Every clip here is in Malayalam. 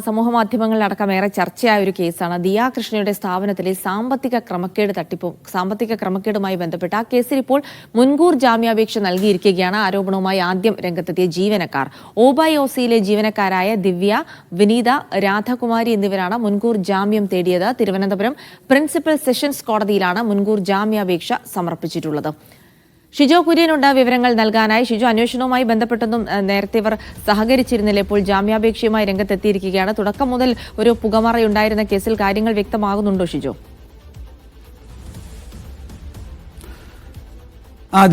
സമൂഹമാധ്യമങ്ങളിലടക്കം ഏറെ ചർച്ചയായ ഒരു കേസാണ് ദിയ കൃഷ്ണയുടെ സ്ഥാപനത്തിലെ സാമ്പത്തിക ക്രമക്കേടുമായി ബന്ധപ്പെട്ട ആ കേസിൽ ഇപ്പോൾ മുൻകൂർ ജാമ്യാപേക്ഷ നൽകിയിരിക്കുകയാണ്. ആരോപണവുമായി ആദ്യം രംഗത്തെത്തിയ ജീവനക്കാർ OBOCയിലെ ജീവനക്കാരായ ദിവ്യ, വിനീത, രാധാകുമാരി എന്നിവരാണ് മുൻകൂർ ജാമ്യം തേടിയത്. തിരുവനന്തപുരം പ്രിൻസിപ്പൽ സെഷൻസ് കോടതിയിലാണ് മുൻകൂർ ജാമ്യാപേക്ഷ സമർപ്പിച്ചിട്ടുള്ളത്. ഷിജോ കുര്യനുണ്ട് വിവരങ്ങൾ നൽകാനായി. ഷിജോ, അന്വേഷണവുമായി ബന്ധപ്പെട്ടൊന്നും നേരത്തെ ഇവർ സഹകരിച്ചിരുന്നില്ല. ഇപ്പോൾ ജാമ്യാപേക്ഷയുമായി രംഗത്തെത്തിയിരിക്കുകയാണ്. തുടക്കം മുതൽ ഒരു പുകമറയുണ്ടായിരുന്ന കേസിൽ കാര്യങ്ങൾ വ്യക്തമാകുന്നുണ്ടോ ഷിജോ?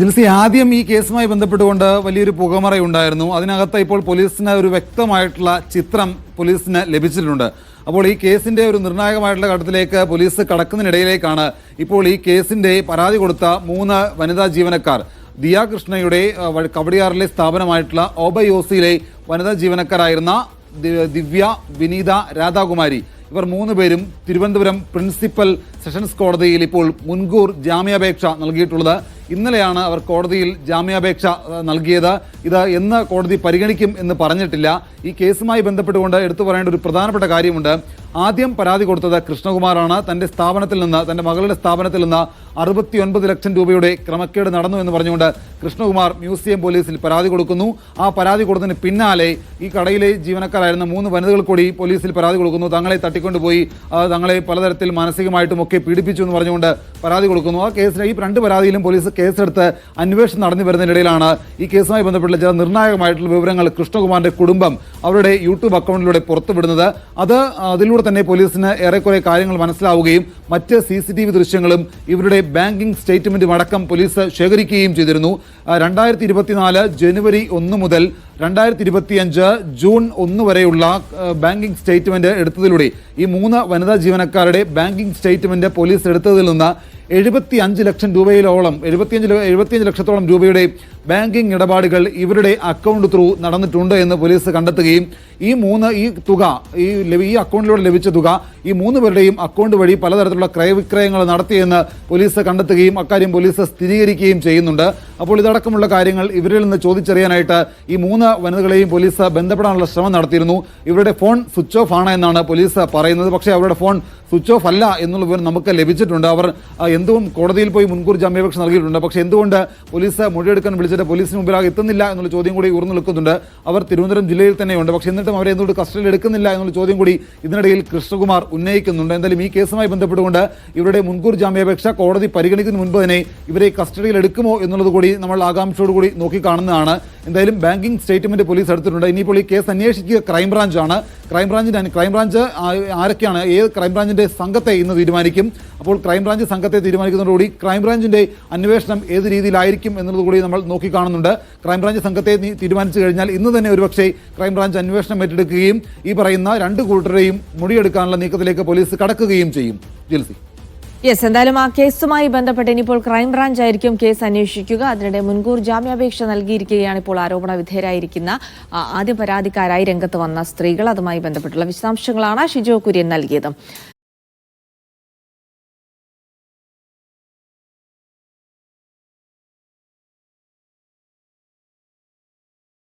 ജിൽസി, ആദ്യം ഈ കേസുമായി ബന്ധപ്പെട്ടുകൊണ്ട് വലിയൊരു പുകമറയുണ്ടായിരുന്നു. അതിനകത്ത് ഇപ്പോൾ പോലീസിന് ഒരു വ്യക്തമായിട്ടുള്ള ചിത്രം പോലീസിന് ലഭിച്ചിട്ടുണ്ട്. അപ്പോൾ ഈ കേസിന്റെ ഒരു നിർണായകമായിട്ടുള്ള ഘട്ടത്തിലേക്ക് പോലീസ് കടക്കുന്നതിനിടയിലേക്കാണ് ഇപ്പോൾ ഈ കേസിന്റെ പരാതി കൊടുത്ത 3 വനിതാ ജീവനക്കാർ ദിയ കൃഷ്ണയുടെ കവടിയാറിലെ സ്ഥാപനമായിട്ടുള്ള OBOCയിലെ വനിതാ ജീവനക്കാരായിരുന്ന ദിവ്യ, വിനീത, രാധാകുമാരി ഇവർ 3 പേരും തിരുവനന്തപുരം പ്രിൻസിപ്പൽ സെഷൻസ് കോടതിയിൽ ഇപ്പോൾ മുൻകൂർ ജാമ്യാപേക്ഷ നൽകിയിട്ടുള്ളത്. ഇന്നലെയാണ് അവർ കോടതിയിൽ ജാമ്യാപേക്ഷ നൽകിയത്. ഇത് എന്ന് കോടതി പരിഗണിക്കും എന്ന് പറഞ്ഞിട്ടില്ല. ഈ കേസുമായി ബന്ധപ്പെട്ടുകൊണ്ട് എടുത്തു പറയേണ്ട ഒരു പ്രധാനപ്പെട്ട കാര്യമുണ്ട്. ആദ്യം പരാതി കൊടുത്തത് കൃഷ്ണകുമാറാണ്. തന്റെ മകളുടെ സ്ഥാപനത്തിൽ നിന്ന് 69 ലക്ഷം രൂപയുടെ ക്രമക്കേട് നടന്നു എന്ന് പറഞ്ഞുകൊണ്ട് കൃഷ്ണകുമാർ മ്യൂസിയം പോലീസിൽ പരാതി കൊടുക്കുന്നു. ആ പരാതി കൊടുത്തതിന് പിന്നാലെ ഈ കടയിലെ ജീവനക്കാരായിരുന്ന 3 വനിതകൾ കൂടി പോലീസിൽ പരാതി കൊടുക്കുന്നു. തങ്ങളെ തട്ടിക്കൊണ്ടുപോയി, തങ്ങളെ പലതരത്തിൽ മാനസികമായിട്ടും ഒക്കെ പീഡിപ്പിച്ചു എന്ന് പറഞ്ഞുകൊണ്ട് പരാതി കൊടുക്കുന്നു. ആ കേസിൽ ഈ 2 പരാതിയിലും പോലീസ് കേസെടുത്ത് അന്വേഷണം നടന്നു വരുന്നതിനിടയിലാണ് ഈ കേസുമായി ബന്ധപ്പെട്ട ചില നിർണായകമായിട്ടുള്ള വിവരങ്ങൾ കൃഷ്ണകുമാറിന്റെ കുടുംബം അവരുടെ യൂട്യൂബ് അക്കൗണ്ടിലൂടെ പുറത്തുവിടുന്നത്. അതിലൂടെ തന്നെ പോലീസിന് ഏറെക്കുറെ കാര്യങ്ങൾ മനസ്സിലാവുകയും മറ്റ് CCTV ദൃശ്യങ്ങളും ഇവരുടെ ബാങ്കിംഗ് സ്റ്റേറ്റ്മെന്റും അടക്കം പോലീസ് ശേഖരിക്കുകയും ചെയ്തിരുന്നു. 2024 ജനുവരി 1 മുതൽ 2025 ജൂൺ 1 വരെയുള്ള ബാങ്കിംഗ് സ്റ്റേറ്റ്മെന്റ് എടുത്തതിലൂടെ ഈ 3 വനിതാ ജീവനക്കാരുടെ ബാങ്കിംഗ് സ്റ്റേറ്റ്മെന്റ് പോലീസ് എടുത്തതിൽ നിന്ന് 75 ലക്ഷം രൂപയിലോളം 75 ലക്ഷത്തോളം രൂപയുടെ ബാങ്കിംഗ് ഇടപാടുകൾ ഇവരുടെ അക്കൗണ്ട് ത്രൂ നടന്നിട്ടുണ്ട് എന്ന് പോലീസ് കണ്ടെത്തുകയും ഈ അക്കൗണ്ടിലൂടെ ലഭിച്ച തുക ഈ 3 പേരുടെയും അക്കൗണ്ട് വഴി പലതരത്തിലുള്ള ക്രയവിക്രയങ്ങൾ നടത്തിയെന്ന് പോലീസ് കണ്ടെത്തുകയും അക്കാര്യം പോലീസ് സ്ഥിരീകരിക്കുകയും ചെയ്യുന്നുണ്ട്. അപ്പോൾ ഇതടക്കമുള്ള കാര്യങ്ങൾ ഇവരിൽ നിന്ന് ചോദിച്ചറിയാനായിട്ട് ഈ 3 വനിതകളെയും പോലീസ് ബന്ധപ്പെടാനുള്ള ശ്രമം നടത്തിയിരുന്നു. ഇവരുടെ ഫോൺ സ്വിച്ച് ഓഫ് ആണ് എന്നാണ് പോലീസ് പറയുന്നത്. പക്ഷേ അവരുടെ ഫോൺ സ്വിച്ച് ഓഫ് അല്ല എന്നുള്ള വിവരം നമുക്ക് ലഭിച്ചിട്ടുണ്ട്. അവർ കോടതിയിൽ പോയി മുൻകൂർ ജാമ്യാപേക്ഷ നൽകിയിട്ടുണ്ട്. പക്ഷേ എന്തുകൊണ്ട് പോലീസ് മൊഴിയെടുക്കാൻ വിളിച്ചിട്ട് പോലീസിന് മുമ്പിലാകെ എത്തുന്നില്ല എന്നുള്ള ചോദ്യം കൂടി ഉയർന്നു നിൽക്കുന്നുണ്ട്. അവർ തിരുവനന്തപുരം ജില്ലയിൽ തന്നെയുണ്ട്. പക്ഷേ എന്നിട്ടും അവരെ എന്തുകൊണ്ട് കസ്റ്റഡിയിൽ എടുക്കുന്നില്ല എന്നുള്ള ചോദ്യം കൂടി ഇതിനിടയിൽ കൃഷ്ണകുമാർ ഉന്നയിക്കുന്നുണ്ട്. എന്തായാലും ഈ കേസുമായി ബന്ധപ്പെട്ടുകൊണ്ട് ഇവരുടെ മുൻകൂർ ജാമ്യാപേക്ഷ കോടതി പരിഗണിക്കുന്നതിന് മുൻപ് തന്നെ ഇവരെ കസ്റ്റഡിയിൽ എടുക്കുമോ എന്നുള്ളത് കൂടി നമ്മൾ ആകാംക്ഷയോടുകൂടി നോക്കിക്കാണുന്നതാണ്. എന്തായാലും ബാങ്കിംഗ് സ്റ്റേറ്റ്മെന്റ് പോലീസ് എടുത്തിട്ടുണ്ട്. ഇനിയിപ്പോൾ ഈ കേസ് അന്വേഷിക്കുക ക്രൈംബ്രാഞ്ചാണ്. ക്രൈംബ്രാഞ്ച് ആരൊക്കെയാണ്, ഏത് ക്രൈംബ്രാഞ്ചിന്റെ സംഘത്തെ ഇന്ന് തീരുമാനിക്കും. അപ്പോൾ ക്രൈംബ്രാഞ്ച് സംഘത്തെ തീരുമാനിക്കുന്നതോടുകൂടി ക്രൈംബ്രാഞ്ചിന്റെ അന്വേഷണം ഏത് രീതിയിലായിരിക്കും എന്നുള്ളത് കൂടി നമ്മൾ നോക്കിക്കാണുന്നുണ്ട്. ക്രൈംബ്രാഞ്ച് സംഘത്തെ തീരുമാനിച്ചു കഴിഞ്ഞാൽ ഇന്ന് തന്നെ ഒരുപക്ഷെ ക്രൈംബ്രാഞ്ച് അന്വേഷണം ഏറ്റെടുക്കുകയും ഈ പറയുന്ന 2 കൂട്ടരെയും മൊഴിയെടുക്കാനുള്ള നീക്കത്തിലേക്ക് പോലീസ് കടക്കുകയും ചെയ്യും. ജിൽസി, എന്തായാലും ആ കേസുമായി ബന്ധപ്പെട്ട് ഇനിയിപ്പോൾ ക്രൈംബ്രാഞ്ച് ആയിരിക്കും കേസ് അന്വേഷിക്കുക. അതിനിടെ മുൻകൂർ ജാമ്യാപേക്ഷ നൽകിയിരിക്കുകയാണ് ഇപ്പോൾ ആരോപണ വിധേയരായിരിക്കുന്ന ആദ്യ പരാതിക്കാരായി രംഗത്ത് വന്ന സ്ത്രീകൾ. അതുമായി ബന്ധപ്പെട്ടുള്ള വിശദാംശങ്ങളാണ് ഷിജോ കുര്യൻ നൽകിയത്.